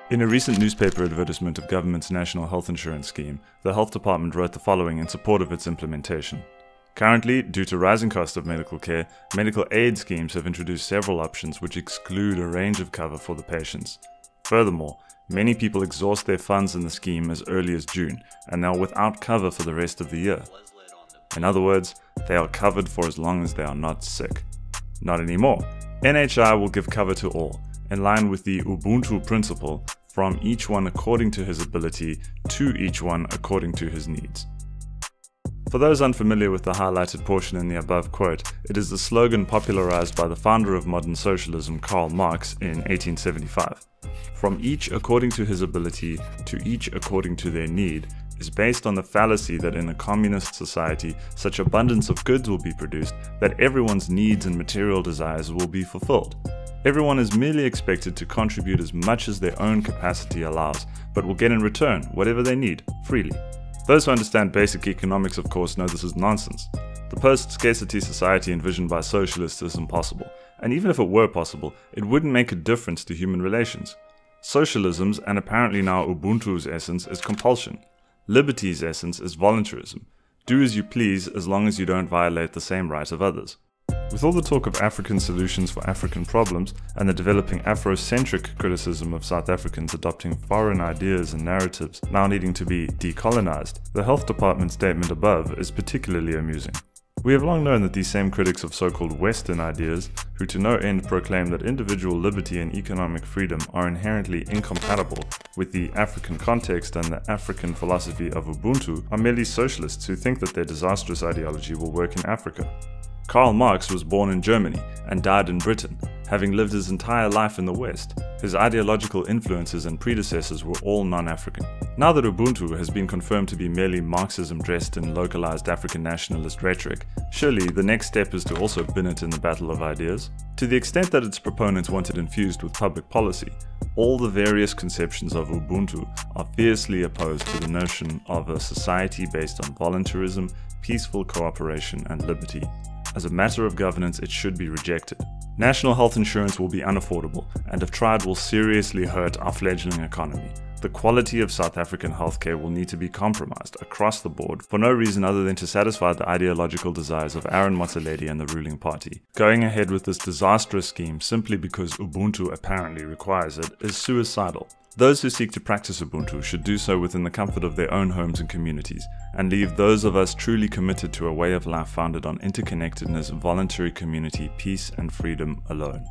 In a recent newspaper advertisement of government's national health insurance scheme, the health department wrote the following in support of its implementation. Currently, due to rising cost of medical care, medical aid schemes have introduced several options which exclude a range of cover for the patients. Furthermore, many people exhaust their funds in the scheme as early as June, and they are without cover for the rest of the year. In other words, they are covered for as long as they are not sick. Not anymore. NHI will give cover to all, in line with the uBuntu principle, from each one according to his ability, to each one according to his needs. For those unfamiliar with the highlighted portion in the above quote, it is the slogan popularized by the founder of modern socialism, Karl Marx, in 1875. From each according to his ability, to each according to their need, is based on the fallacy that in a communist society, such abundance of goods will be produced that everyone's needs and material desires will be fulfilled. Everyone is merely expected to contribute as much as their own capacity allows, but will get in return whatever they need, freely. Those who understand basic economics, of course, know this is nonsense. The post-scarcity society envisioned by socialists is impossible, and even if it were possible, it wouldn't make a difference to human relations. Socialism's, and apparently now Ubuntu's essence, is compulsion. Liberty's essence is voluntarism. Do as you please as long as you don't violate the same rights of others. With all the talk of African solutions for African problems and the developing Afrocentric criticism of South Africans adopting foreign ideas and narratives now needing to be decolonized, the health department statement above is particularly amusing. We have long known that these same critics of so-called Western ideas, who to no end proclaim that individual liberty and economic freedom are inherently incompatible with the African context and the African philosophy of Ubuntu, are merely socialists who think that their disastrous ideology will work in Africa. Karl Marx was born in Germany and died in Britain, having lived his entire life in the West. His ideological influences and predecessors were all non-African. Now that Ubuntu has been confirmed to be merely Marxism dressed in localized African nationalist rhetoric, surely the next step is to also bin it in the battle of ideas. To the extent that its proponents want it infused with public policy, all the various conceptions of Ubuntu are fiercely opposed to the notion of a society based on voluntarism, peaceful cooperation, and liberty. As a matter of governance, it should be rejected. National health insurance will be unaffordable, and if tried will seriously hurt our fledgling economy. The quality of South African healthcare will need to be compromised across the board for no reason other than to satisfy the ideological desires of Motsoaledi and the ruling party. Going ahead with this disastrous scheme simply because Ubuntu apparently requires it is suicidal. Those who seek to practice Ubuntu should do so within the comfort of their own homes and communities, and leave those of us truly committed to a way of life founded on interconnectedness, voluntary community, peace and freedom alone.